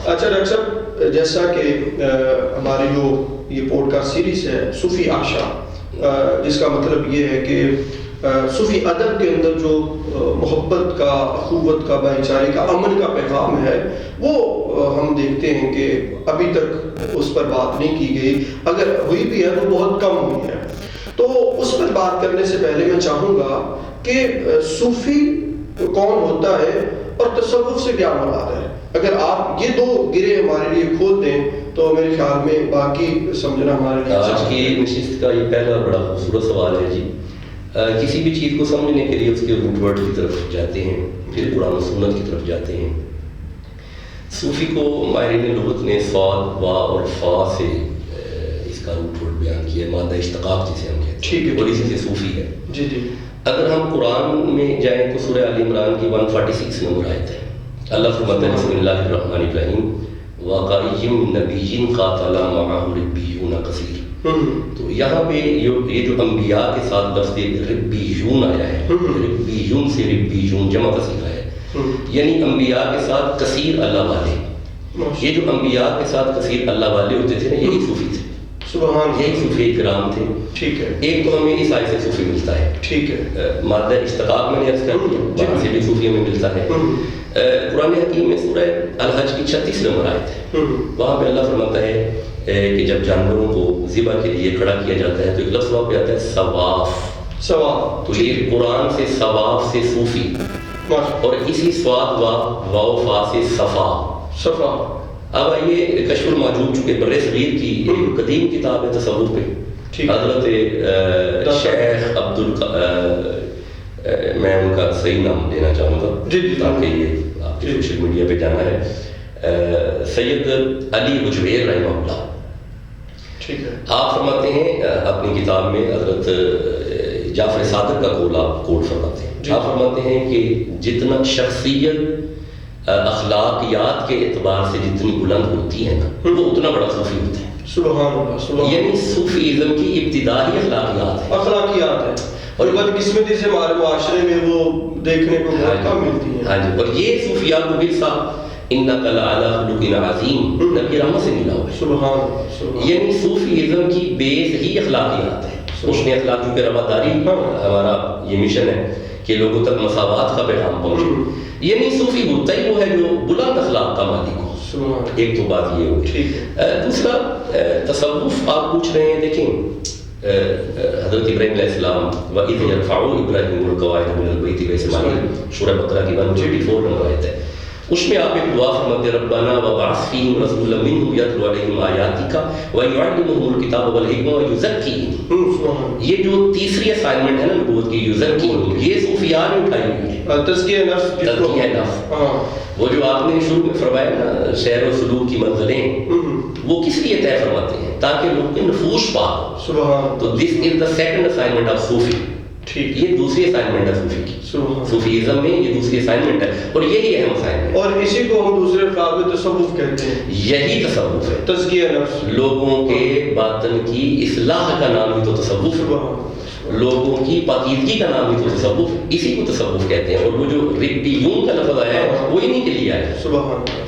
اچھا ڈاکٹر صاحب، جیسا کہ ہماری جو یہ پوڈ کاسٹ سیریز ہے صوفی آشا، جس کا مطلب یہ ہے کہ صوفی ادب کے اندر جو محبت کا، اخوت کا، بھائی چارے کا، امن کا پیغام ہے، وہ ہم دیکھتے ہیں کہ ابھی تک اس پر بات نہیں کی گئی، اگر ہوئی بھی ہے تو بہت کم ہوئی ہے۔ تو اس پر بات کرنے سے پہلے میں چاہوں گا کہ صوفی کون ہوتا ہے اور تصوف سے کیا مراد ہے؟ اگر آپ یہ دو گرے ہمارے لیے کھول دیں تو میرے خیال میں باقی سمجھنا ہمارے لیے آج کی نشست کا یہ پہلا بڑا خوبصورت سوال ہے جی۔ کسی بھی چیز کو سمجھنے کے لیے اس کے روٹ ورڈ کی طرف جاتے ہیں، پھر قرآن و سنت کی طرف جاتے ہیں۔ صوفی کو ماہرین لغت نے صاد، وا اور فا سے اس کا روٹ ورڈ بیان کیا ہے، مادہ اشتقاق جسے ہم کہتے ہیں، اور اسی سے صوفی ہے۔ جی جی۔ اگر ہم قرآن میں جائیں تو سورہ آل عمران کی 146 نمبر آیت ہے، اللہ فرماتا ہے بسم اللہ الرحمن الرحیم وَقَائِمْ نَبِيٍّ قَاتَلَ مَعَهُ رِبِّيُّونَ کثیر۔ تو یہاں پہ یہ جو انبیاء کے ساتھ لفظ ربیون آیا ہے، ربیون سے ربیون جمع کثیر ہے، یعنی انبیاء کے ساتھ کثیر اللہ والے۔ یہ جو انبیاء کے ساتھ کثیر اللہ والے ہوتے تھے نا، یہی صوفی تھے، سبحان، یہی صوفی کرام تھے۔ ٹھیک ہے، ایک تو ہمیں اس آیت سے صوفی ملتا ہے، ٹھیک ہے، مادہ اشتقاق میں نے عرض کر دیا، وہاں سے بھی صوفی ہمیں ملتا ہے۔ قرآن حکیم میں سورہ الحج کی 36 نمبر آیت ہے، وہاں پہ اللہ فرماتا ہے کہ جب جانوروں کو ذبح کے لیے کھڑا کیا جاتا ہے تو ایک لفظ وہاں پہ آتا ہے ثواف۔ ثواف، تو یہ قرآن سے ثواف سے صوفی، اور اسی سواد واو فا سے صفا، صفا۔ اب آئیے کشف المحجوب چونکہ بر صغیر کی ایک قدیم کتاب ہے تصوف پہ، حضرت شیخ میں ان کا صحیح نام لینا چاہوں گا تاکہ یہ آپ کے سوشل میڈیا پہ جانا ہے، سید علی حجویر رحمہ اللہ، ٹھیک ہے، آپ فرماتے ہیں اپنی کتاب میں، حضرت جعفر صادق کا قول آپ کوٹ فرماتے ہیں، آپ فرماتے ہیں کہ جتنا شخصیت اخلاقیات کے اعتبار سے جتنی بلند ہوتی ہے نا، وہ اتنا بڑا صوفی ہوتا ہے۔ سبحان اللہ، سبحان، یعنی صوفیزم کی ابتدا ہی اخلاقیات ہے، اخلاقیات ہے، اور بدقسمتی سے ہمارے معاشرے میں وہ دیکھنے کو بہت کم ملتی ہیں۔ ہاں جی، اور یہ صوفیاء کو بھی صاحب اِنَّكَ لَعَلَىٰ خُلُقٍ عَظِيمٍ نبی رحمت سے ملا ہوا ہے۔ سبحان اللہ، یعنی صوفیزم کی بیس ہی اخلاقیات ہے۔ اس نے اخلاق کی رواداری، ہمارا یہ مشن ہے کہ لوگوں تک مساوات کا پیغام پہنچے، یعنی صوفی ہوتا ہی وہ ہے جو بلند اخلاق کا مالک ہو۔ ایک تو بات یہ ہوگی۔ دوسرا تصوف آپ پوچھ رہے ہیں، دیکھیں حضرت ابراہیم علیہ السلام وَإِذْ يَرْفَعُ إِبْرَاهِيمُ الْقَوَاعِدَ مِنَ الْبَيْتِ وَإِسْمَاعِيلُ، سورہ بقرہ کی 184 نمبر آیت ہے، اس میں آپ ایک دعا فرماتے ربنا وبعث فیہم رسولا منہم یتلو علیہم آیاتک ویعلمہم الکتاب والحکمہ ویزکیہم۔ یہ جو تیسری اسائنمنٹ ہے نا نبوت کی، یزکیہم، یہ صوفیاء نے اٹھائی ہوئی ہے، تزکیہ نفس، تزکیہ نفس۔ وہ جو آپ نے شروع میں فرمایا نا سیر و سلوک کی منزلیں، وہ کس لیے طے فرماتے ہیں؟ تاکہ لوگ کے نفوس پاک ہو۔ تو دس از دا سیکنڈ اسائنمنٹ آف صوفی، یہ دوسری اسائنمنٹ ہے صوفی کی، صوفیزم میں یہ دوسری اسائنمنٹ ہے، اور یہی اہم اسائنمنٹ ہے، اور اسی کو ہم دوسرے الفاظ میں تصوف کہتے ہیں۔ یہی تصوف ہے، تزکیہ نفس، لوگوں کے باطن کی اصلاح کا نام ہی تو تصوف ہے، لوگوں کی پاکیزگی کا نام ہی تو تصوف، اسی کو تصوف کہتے ہیں۔ اور وہ جو ربیون کا لفظ آیا ہے وہ انہی کے لیے آیا ہے۔ سبحان اللہ۔